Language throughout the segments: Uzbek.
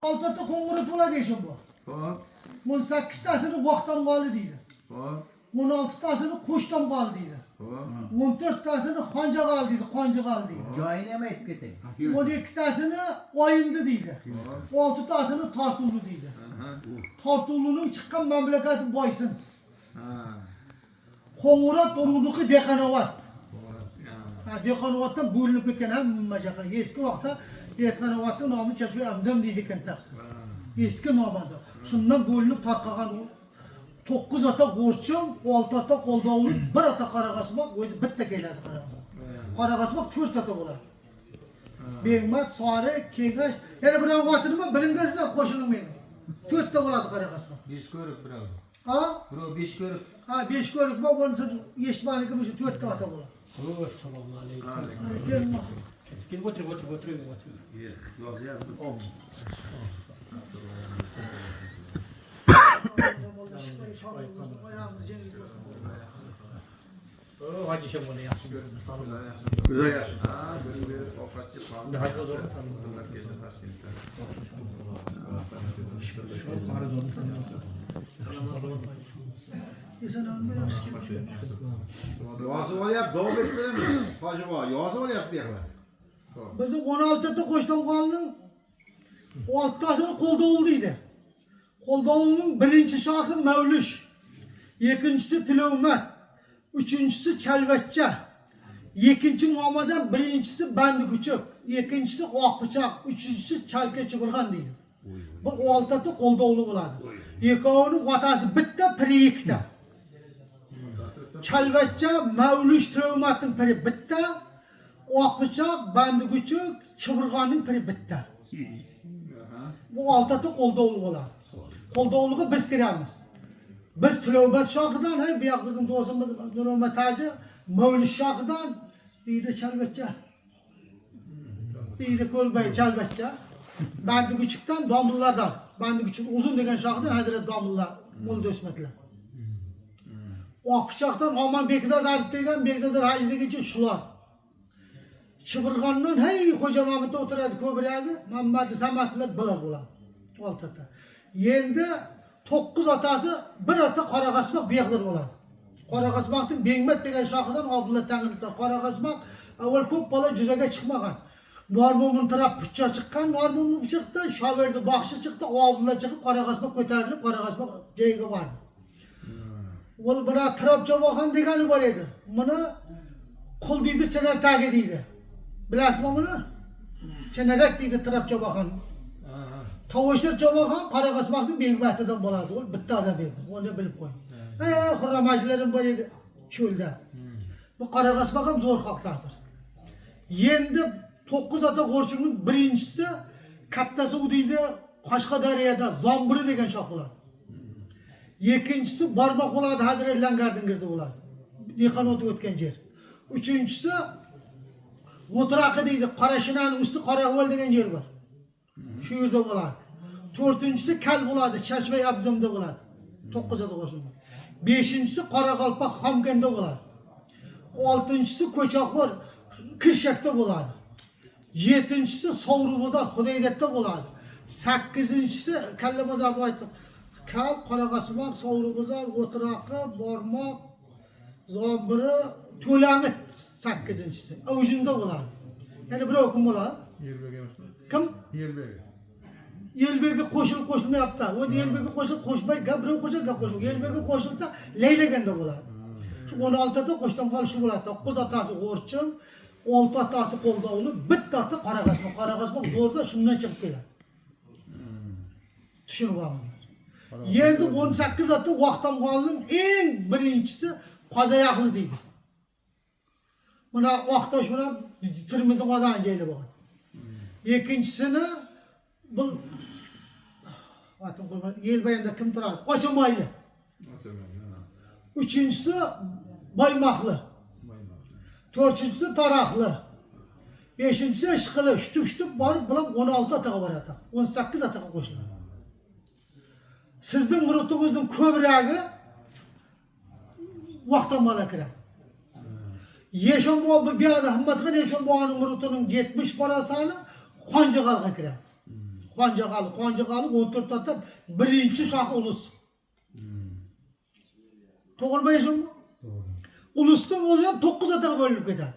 Altıda Kongurat bo'ladi deyishim bor. Hop. 18tasini vaqtdan qoldi deydi. Hop. 16tasini qo'shdan qoldi deydi. Hop. 14tasini xonja qoldi deydi, qonja qoldi deydi. Joyini ham aytib ketay. 12tasini oyindi deydi. 6tasini tortuvli deydi. Tortuvlining chiqqan mamlakati boysin. Kongurat urug'niki Dehqonobod. Dehqonoboddan bo'linib ketgan hamma joyga. Eski vaqtda Dehqonobodning nomi Chashma Amzam deydi ekan taqsir. Eski nomada. Shundan bo'linib tarqagan 9 ota go'rchim, 6 ota qo'ldovli, 1 ota qarag'asmoq o'zi bitta keladi qarag'as. Qarag'asmoq 4 ota bo'ladi. Begmat, Sori, Kengash, yana biroq otini bilingizlar qo'shiling meni. 4 ta bo'ladi qarag'asmoq. 5 ko'rib birov. Ha? Birov 5 ko'rib. Ha, 5 ko'rik bor, bo'lsa eshitmanikim shu 4 ta ota bo'ladi. Assalomu alaykum. Kelmasin. Kelib o'tiring. Yozyapti. Hadi şey böyle yaxshi ko'rdim. Xudo yaxshi. Bir ovqatchi qoldi. Haydi o'zim. Ular keldi Toshkentdan. Yozib olyapti, davom ettiring. Hojibo, yozib olyapti bu yoqlar. Bizni 16 ta qo'shdan qoldim. 6 tasini qo'ldovul deydi. Qo'ldovulning birinchi shoxi Mavlush, ikkinchisi Tilovmat, uchinchisi Chalvachcha, ikkinchi Momadan birinchisi Bandikuchuk, ikkinchisi Oqpichoq, uchinchisi Chalkachi bo'lgan deydi. Bu 6 ta qo'ldovli bo'ladi. Ikkovining otasi bitta, piri ikkita. Chalvachcha, Mavlush, Tilovmatning piri bitta, Oqpichoq, Bandikuchuk, Chibirg'onning piri bitta. Bu 6 ta qo'ldovli bo'ladi. Qo'ldovliga biz kiramiz. Biz Tilobat shohidan, hay bu yoq bizning do'stimiz Nurmat Taji, Mavlush shohidan deydi Chalvachcha. Deydi Ko'lbay Chalvachcha. Bandikuchukdan domlalardan. Bandikuchuk uzun degan shohidan Hazrat domlalar, Mo'l O'smatlar. Oqpichoqdan Omon Beknazar degan Beknazar Hajdegacha shular. Chibirg'ondan hay Xo'ja Mamatda o'tiradi ko'bragi, Muhammad Samad bilan bular bo'ladi. 6 ta. Endi 9 otasi, 1 ota Qoraqasmoq buyaqlar bo'ladi. Qoraqasmoqning Bengmat degan shohidan Abdulla Tangridan Qoraqasmoq avval ko'p bola juzaga chiqmagan. Normo'min taraf puchcha chiqqan, Normo'min chiqdi, Shoberdi baxshi chiqdi, Abdulla chiqib Qoraqasmoq ko'tarilib Qoraqasmoq joyiga bordi. Ol buna Trabchoboxon degani bor edi. Buni qul deydi, Chinatagi deydi. Bilasizmi buni? Chinarak deydi Trabchoboxon. Tovushir Choboxon Qoraqasmoqning Bengmatidan bo'ladi. U bitta odam edi. Uni bilib qo'ying. Xurramajlarim bor edi cho'lda. Bu Qoraqasmoq ham zo'r xalqlardir. Endi 9 ota qo'rchimning birinchisi kattasi u deydi Qashqadaryoda Zombiri degan shoh bo'ladi. Ikkinchisi Barmoq bo'ladi, Hazrat Langardingizda bo'ladi. Dehqonot o'tgan yer. Uchinchisi O'tiraqi deydi, Qorashinani usti Qoraxo'l degan yer bor. Shu yerda bo'ladi. 4-inchisi Kal bo'ladi, Chashma Abzamda bo'ladi. 9 ota qo'shilgan. 5-inchisi Qoraqalpoq Xomkanda bo'ladi. 6-inchisi Ko'chaxo'r Kirshakda bo'ladi. 7-inchisi Sovribozor Xudoydatda bo'ladi. 8-inchisi Kalla bozorda aytdim. Kal, Qoraqasmoq, Sovribozor, O'tiraqi, Barmoq, Zombiri, To'lamit 8-inchisi. O'jinda bo'ladi. Yana birov kim bo'ladi? Yelbek emasmi? Kim? Yelbek. Yelbekga qo'shilib qo'shilmayapti. O'zi Yelbekga qo'shilib qo'shmay, gapirib qo'shilib gap qo'shilib. Yelbekga qo'shilsa laylaganda bo'ladi. Shu 16 ta qo'shdan qolishi bo'ladi. 9 otasi O'rchim, 6 otasi Qo'ldovli, bitta ota Qoraqasmoq. Qoraqasmoq zo'rda shundan chiqib keladi. Tushunib olamiz. Endi 18 ota vaqtdan qolning eng birinchisi Qozoyaqli deydi. Buna vaqtdosh bilan tilimizning odam joyli bo'lgan. Ikkinchisini bu Yelbayanda kim turadi? Ochamoyli. Uchinchisi Boymoqli. 4-inchisi Taraqli. 5-inchisi Ishqili. Shutib borib bilan 16 otaga boradi. 18 otaga qo'shiladi. Sizning murotingizning ko'pragi vaqtdan bola kiradi. Yeshonboy bu yoqda Himmatxon Yeshonboyning murotining 70 parasini Qonjig'alga kiradi. Qonjaqali 14 ta birinchi shoh ulus. To'g'rimi shunmi? Ulusning o'zi ham 9 ataga bo'linib ketadi.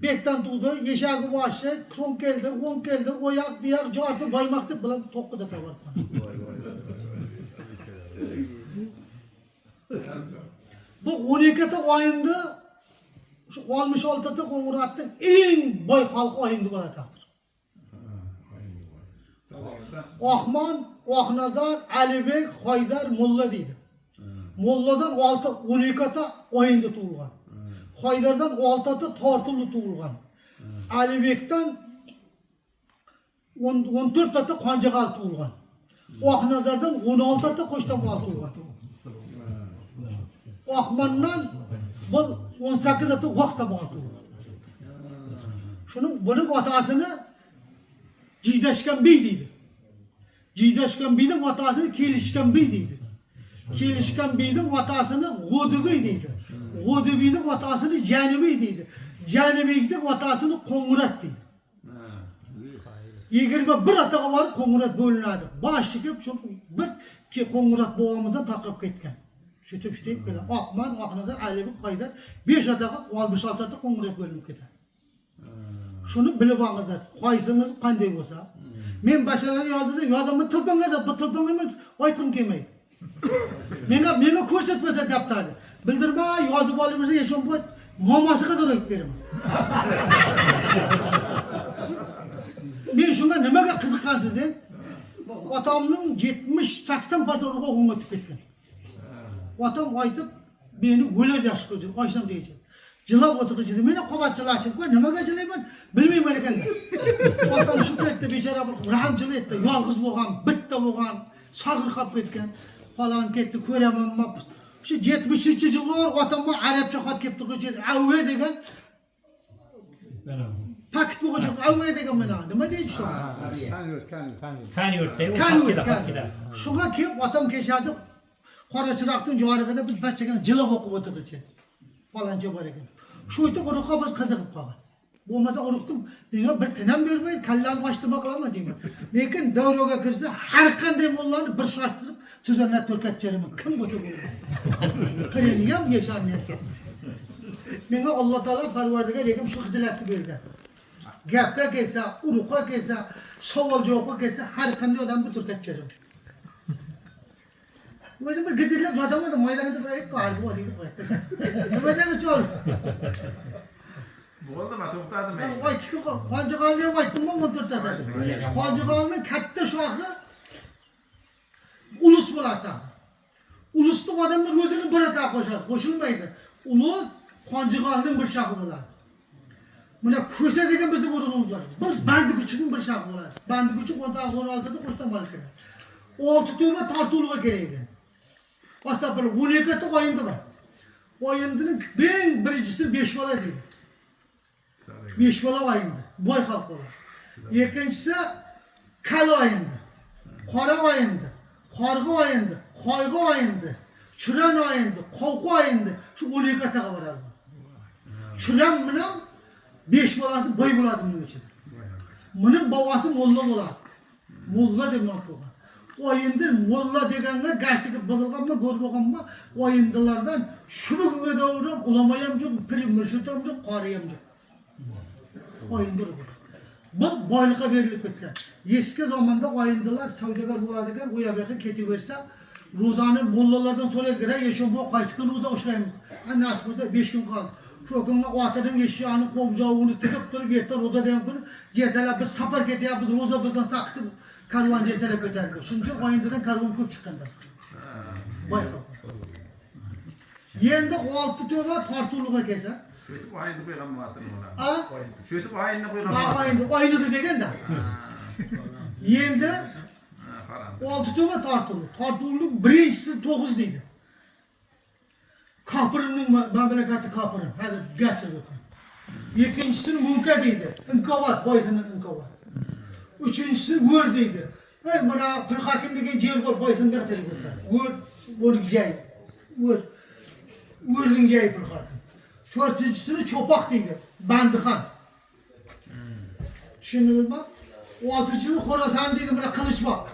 Bekdan tug'di, eshagi boshi, so'ng keldi, o'ng keldi, oyoq, buyoq, jorti, boymoqni bilan 9 ataga bor. Bu 12 ta o'yinda şu 66 ta qo'ng'iroqning eng boy xalq o'yindi bo'ladi hozir. Oxmon, Oqnazar, Alibek, Xoydar, Mulla deydi. Mulladan 12 ta o'yinda tug'ilgan. Xoydardan 6 ta tortilib tug'ilgan. Alibekdan 14 ta Qonjaqal tug'ilgan. Oqnazardan 16 ta Qo'shtonbol tug'ilgan. Oqmondan bu 18 ta vaqtda bo'ldi. Şunun bunun otasını Cidaşkan Bey deydi. Cidaşkan Bey'in otasını Kelişkan Bey deydi. Kelişkan Bey'in otasını G'o'di Bey deydi. G'o'di Bey'in otasını Cani Bey deydi. Cani Bey'in otasını Qo'ng'irat deydi. 21 ataga var Qo'ng'irat bo'linadi. Boshi kelib shu bir ki Qo'ng'irat bog'imizdan taqib ketgan. Şöyle işte böyle Akman, Aknazar, Alibek, Haydar 5 ataga 66 ta Qo'ng'irat bo'linib ketadi. Şunu bilib olingizlar. Qo'ysangiz qanday bo'lsa. Men bashalarni yozaman, tilpangazab, bu tilpangaman, aytqim kelmaydi. Menga ko'rsatmasa daftarni. Bildirmay yozib olimiz yashonboy momasiga to'lab beraman. Men shunga nimaga qiziqqansiz deb, otamning 70-80 patronni o'g'limga o'tib ketgan. Otam aytib, meni o'lar yaxshi ko'rdi, oysam deydi. Jilab o'tirishdi. Meni qo'batchilarchi, nimaga jilayman? Bilmayman ekan. Otam shu paytda bechora bir rahmchilik etdi. Yolg'iz bo'lgan, bitta bo'lgan, sag'ir qolib ketgan. Falan ketdi, ko'ramanman. Shu 70-yillar otamga arabcha xat kelib turibdi. Avve degan. Paket bo'lgan, avve degan mana. Nima deydi shu? Kaniyot. Shunga kelib otam kechasi qora chiroqning jorig'ida biz bachchaga jilab o'qib o'tiribdi. Falancha bor ekan. Shu yerda uruqqa biz qiziqib qolgan. Bo'lmasa uruqdim, menga bir tinam bermaydi, kallani boshlama qilaman deyman. Lekin davroga kirsa har qanday mollani bir shorttirib, tuzanlar to'rkatchalaman. Kim bo'lsa bo'ladi. Qireni ham yasharni ekan. Menga Alloh taolo Parvardigar lekin shu xizilatni bergan. Gapga kelsa, uruqqa kelsa, savol javobga kelsa har qanday odamni to'rkatchalaman. O'zim bir gidirlab yotamadim, maydonda bir ikki qalbi bor deydi qo'ydi. Nimadan chor? Bo'ldimi, to'xtadim men. Aytdi, Qonjaqalni ham aytdim, men to'xtatadi. Qonjaqalning katta shoxi ulus bo'ladi. Ulusni odamlar o'zini bir ata qo'shadi, qo'shilmaydi. Ulus Qonjaqalning bir shoxi bo'ladi. Mana ko'sa degan bizning o'rnimiz bor. Biz Bandikuchning bir shoxi bo'ladi. Bandikuchning 16 ta qo'shdan bor ekan. 6 to'ba tortuvga kerak ekan. Aslında bir 12 ta o'yindi bor. O'yindining eng birinchisi 5 bola deydi. 5 bola o'yindi. Boy xalq bola. Ikkinchisi kal o'yindi. Qora o'yindi. Qorg'i o'yindi. Qo'yg'i o'yindi. Churan o'yindi. Qovqi o'yindi. Shu 12 taga boradi. Churan bilan 5 bolasi boy bo'ladi buning ichida. Buning bobosi mulla bo'ladi. Mulla deb nom qo'ygan. O'yindir mulla deganga gashtiga big'ilganmi, go'r bo'lganmi, o'yindilardan shuni kunga davrim ulama ham yo'q, pir murshid ham yo'q, qori ham yo'q. O'yindir bu. Bu boylikqa berilib ketgan. Eski zamonda o'yindilar savdogar bo'ladigan, u yoqqa ketaversa, ro'zani mullalardan so'raydilar, "Yeshon bu qaysi kun ro'za ushlaymiz?" Nasib bo'lsa 5 kun qoldi. Shu kunga otaning eshigini qo'mjovini tikib turib, erta ro'za degan kuni, "Jetalab biz safar ketyapmiz, ro'za bizdan saqitib karvon jetalab ketadi." Shuncha o'yindan karvon ko'p chiqqanda. Bayqab. Endi 6 to'ba tortuvliga kelsa, Shu etib o'yinni qo'ygan bo'ladim ular. a? Shu etib o'yinni qo'ygan O'yinni deganda. Endi 6 to'ba tortuvli. Tortuvli birinchisi 9 deydi. Kapırının mamlakati kapırın. Hadi gerçek bakın. İkincisini munka deydi. İnkavat, boysının inkavat. Üçüncüsü vur deydi. Bana Pırkakin degen yer var, boysının bir tane götür. Vur gicay. Vurdun gicay Pırkakin. Dördüncüsünü çopak deydi. Bandıkan. Düşündünüz mü? 6-cı yıl Xorasan deydi, buna Kılıçbak.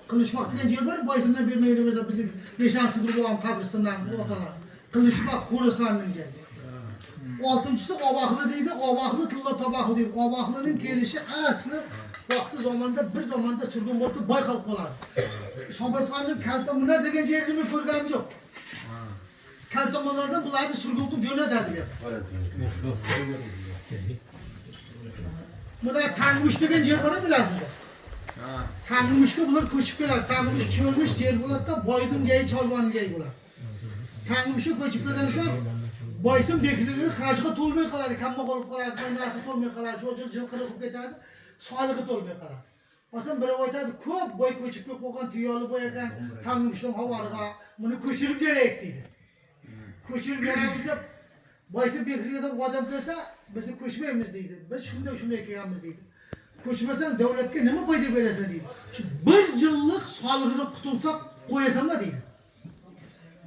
Kılıçbak degan yer var, boysundan bermeydi bize bizim 5-6 dur boğam kabristandan otalar. Kılıçbak Xorasan'ın yeri. 6-cısı Obaqlı deydi, Obaqlı Tilla Tabaqlı deydi. Obaqlı'nın gelişi aslı vakti zamanda bir zamanda çırgın boltu Baykal bolar. Sobertxan'ın Kaltamunlar degan yerini ko'rganim yo'q. Kaltamunlardan bularni surgun qilib jo'natadilar. Buna Tangmush degan yer bor bilasizlar. Tangmushga bular ko'chib keladi. Tangmush kelmish yer bo'ladi-da, boydim joyi cholvonning joyi bo'ladi. Tangmushga ko'chib kelgansa, boysin bekligi xarajga to'lmay qoladi, kamma qolib qoladi, foydasi to'lmay qoladi, shu jil qilib ketadi, solig'i to'lmay qoladi. Oson biri aytadi, ko'p boy ko'chib kelib qolgan tuyoli boy ekan, Tangmushdan havoriga buni ko'chirib kerak deydi. Ko'chirib beramiz deb boysin bekligidan odam kelsa, biz ko'chmaymiz deydi. Biz shunday kelganmiz deydi. Ko'chmasang davlatga nima foyda berasan deydi. Shu 1 yillik solig'idan qutulsak qo'yasanmi deydi.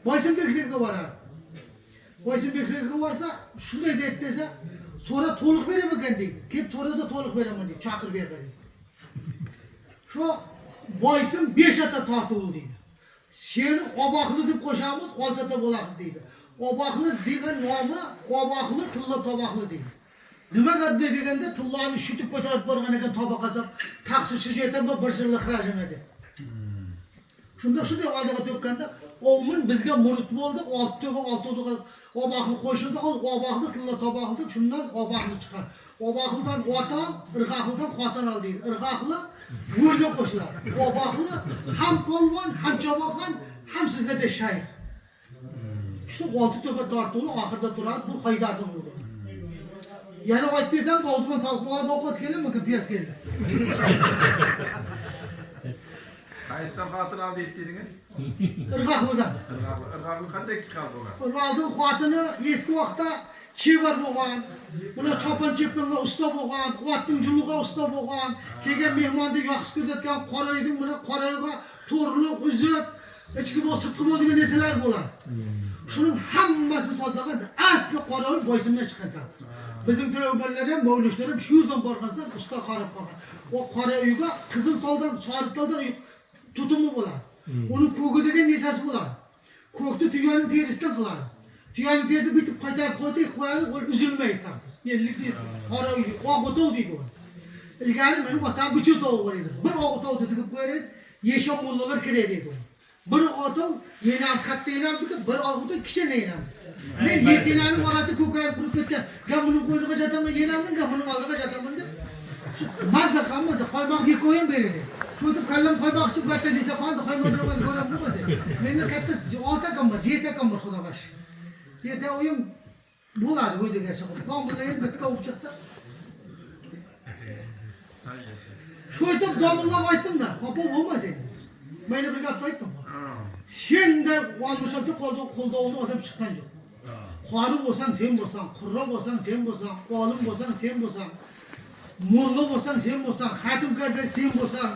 Boysin bekligiga boradi. Boysin bekligiga borsa, shunday deb desa, sonra to'liq beraman ekan deydi. Kelib so'rasa to'liq beraman deydi. Chaqirib beradi. Shu boysin 5 ata tortib deydi. Seni Obaqlı deb qo'shamiz, 6 ata bo'ladi deydi. Obaqlı degan nomi Obaqlı Tilla Tabaqlı deydi. Nimaga deganda Tillani shutib ko'tarib borgan ekan tabaqasab, taqsirsiz yetamda 1 yillik rajim edi. Shunday oldiga to'kkanda, o'min bizga murid bo'ldi, 6 Obaqlı qo'shildi, Obaqlı Tilla Tabaqlı, shundan Obaqlı chiqqan. Obaqlıdan otal, Irg'aqlıdan xotin ol deydi. Irg'aqlı go'rga qo'shiladi. Obaqlı ham polvon, ham chavoqon, ham sizlarda shayx. Shu 6 to'pa tortuvni oxirida turadi, bu Haydardan bo'ldi. Yana aytdingizam, o'zimdan talqilab ovqat keldi, piyas keldi. Qaysidan xotin oldi dedingiz? Irg'aqlıdan. Irg'aqlı qanday chiqardi ular? Irg'aqlıning xotini eski vaqtda chevar bo'lgan, bular chopan chepinga usta bo'lgan, otning juluga usta bo'lgan, kelgan mehmonni yaxshi ko'rsatgan qorayding bilan qorayga to'rliq uzib, ichki bo'l sirtqi bo'ladigan narsalar bo'ladi. Shuning hammasi sotgan asli qorayoy boysimdan chiqqan taraf. Bizim tövbeler ham, mavlishlar ham shu yerdan borgansa usta qarab qolgan. O qora uyga qizil toldan, sariq toldan tutumi bo'ladi. Uning ko'gi degan nesasi bo'ladi. Ko'kni tuyaning terisidan qiladi. Tuyaning terisi bitib qaytarib qo'yadi, u uzilmaydi taqdir. Yellik qora uy, oq o'tov deydi u. Ilgari meni otam buch o'tov bor edi. Bir oq o'tovni tikib qo'yadi, yeshon mullalar kiradi deydi. Bir o'tov yenam katta yenamdiki, bir oq o'tov kichkina yenamdi. Men yekenaning orasida ko'kayib qurib ketgan. Gap buni qo'ydiga jataman, yenamni, gap buni oldiga jataman deb. Mazza qilmadi, qo'ymoq yeb qo'yim beradi. Qo'yib kallam qo'ymoqchi bilan desa, qoldi qo'ymoqchiman ko'rib bo'lmasa. Menda katta 6 akam bor, 7 akam bor xudoga shukr. 7 o'yim bo'ladi o'ziga shukr. Domlalar bitta o'p chiqdi. Shu etib domlaga aytdim-da, qo'po bo'lmas endi. Meni bir gap aytdim. Senda olmishda qo'ldovni odam chiqqan yo'q. Qori bo'lsang sen bo'lsang, qurra bo'lsang sen bo'lsang, olim bo'lsang sen bo'lsang, molla bo'lsang sen bo'lsang, xatimkarda sen bo'lsang,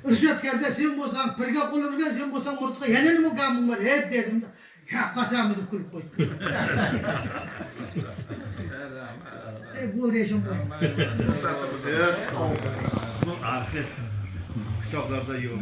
irshadkarda sen bo'lsang, pirga qo'lirgan sen bo'lsang, murtqa yana nima gapim bor, dedim-da. Haq qasam deb kulib qo'ydi. Bu deyishim bor. Bu arxiv kitoblarda yo'q.